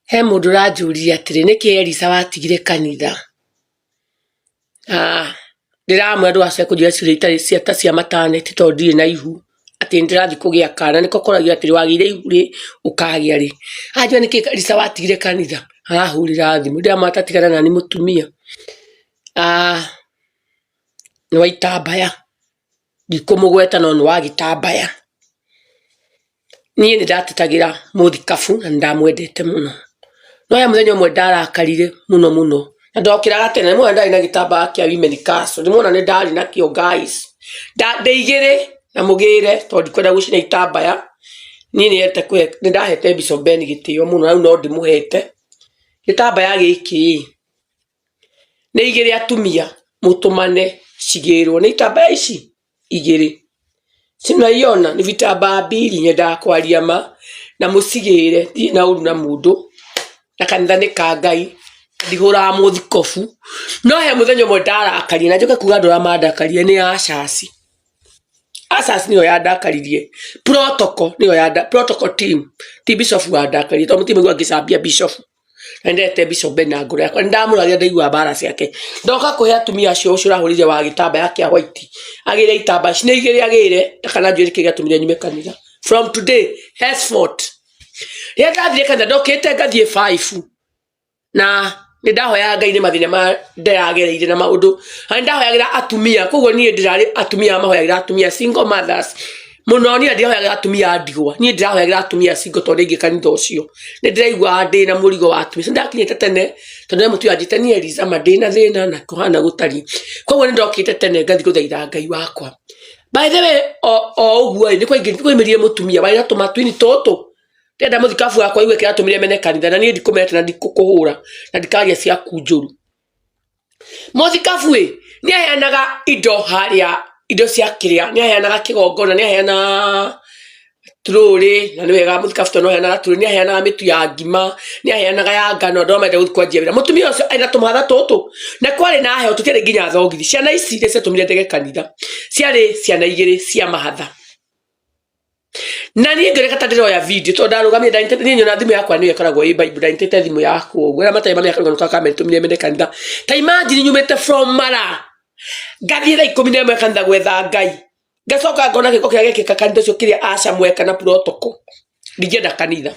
He mundu ranjuria atiri niki Elisa watigire kanitha. Ndiramwe andu acio kujira ciuria itari cia ta cia maternity to ndiri na ihu ati ndirathi kugia kana niko koragia atiri wagire ihu ri ukagia ri. Ajua niki Elisa watigire kanitha. Arahurira thimu ndamatatigana nani mutumia. Ni wa itambaya. Ndikumugweta no ni wa gitambaya. Niĩ nĩndatetagira muthikabu na ndamwendete muno. No ya muthenya umwe ndarakarire muno. Na ndokiraga tene mwe ndari na gitambaya kia women castle. Ndimwona ni ndari na kio guys. Ndeigire na mugire to ndikwenda gucina itambaya. Niĩ nĩndahete Bishop Ben gitio muno no ndimuhete. Gitambaya giki nĩ igire atumia mutumane cigirwo ni itambaya ici igire. Sinaiona ni vitambaya mbili nyenda kwaria ma na musigire thi na uru na mundu na kanitha ni ka Ngai ndigura muthikofu no he muthenya mwe ndarakaria na njoke kuga ndura mandakaria ni Asasi niyo yandakaririe protocol team ti Bishop wandakaria to mutima gwa gicambia Bishop na ndete Bishop Benangura yakwa ndamuragia ndaigua bara ciake ndoka kuhe atumia acio ucio urahurire wa gitambaya kia white agire itambaya cine igire agire kana njuri kigatumire nyume kanitha from today henceforth ndathire kanitha ndokite ngathie 5 na ndahoya Ngai ni mathina ma ndiragereire na maundu ndahoyagira atumia koguo nie ndirari atumia mahoyagira atumia single mothers muno ni ndihoyagira atumia ndigwa nie ndirahoyagira atumia single to ringi kanitha ucio ni ndiraigua ndi na murigo wa atumia ndakinyete tene tondu mutu ajite ni Elisa madina thina na kuhana gutari koguo ndokite tene ngathi guthaitha Ngai wakwa. By the way uguo ni kwimirie mutumia bari atuma twini toto ndenda muthikabu yakwa iwe kira tumire mene kanitha na nie ndikumete na ndikukuhura na ndikaria cia kunjuru. Muthikabu ni ayanaga indo haria indo cia kiria ni ayanaga kigongona ni ayana troli na niwega muthikabu no ayanaga troli ni ayanaga mitu ya ngima ni ayanaga ya ngano ndo mende guthikwajia wira mutumia ucio aina tumatha toto na kwari na ahe tutire nginya thogithi ciana ici cia tumire ndege kanitha ciari ciana igiri cia mahatha. Na niĩ ngĩreka ta ndĩroya video to ndarugamia ndanyitĩte niĩ nyona thimũ yakwa nĩyo ĩkoragwo ĩ Bible ndanyitĩte thimũ yaku ũguo matai mami akarũga nuka kamera tumire mene kanitha ta imagine nyumĩte from Mara ngathiĩ thaa 11 kanitha gwetha Ngai ngacoka ngona gĩko kĩrĩa gĩkĩka kanitha ũcio kĩrĩa Asha mweka na protocol ndingĩenda kanitha.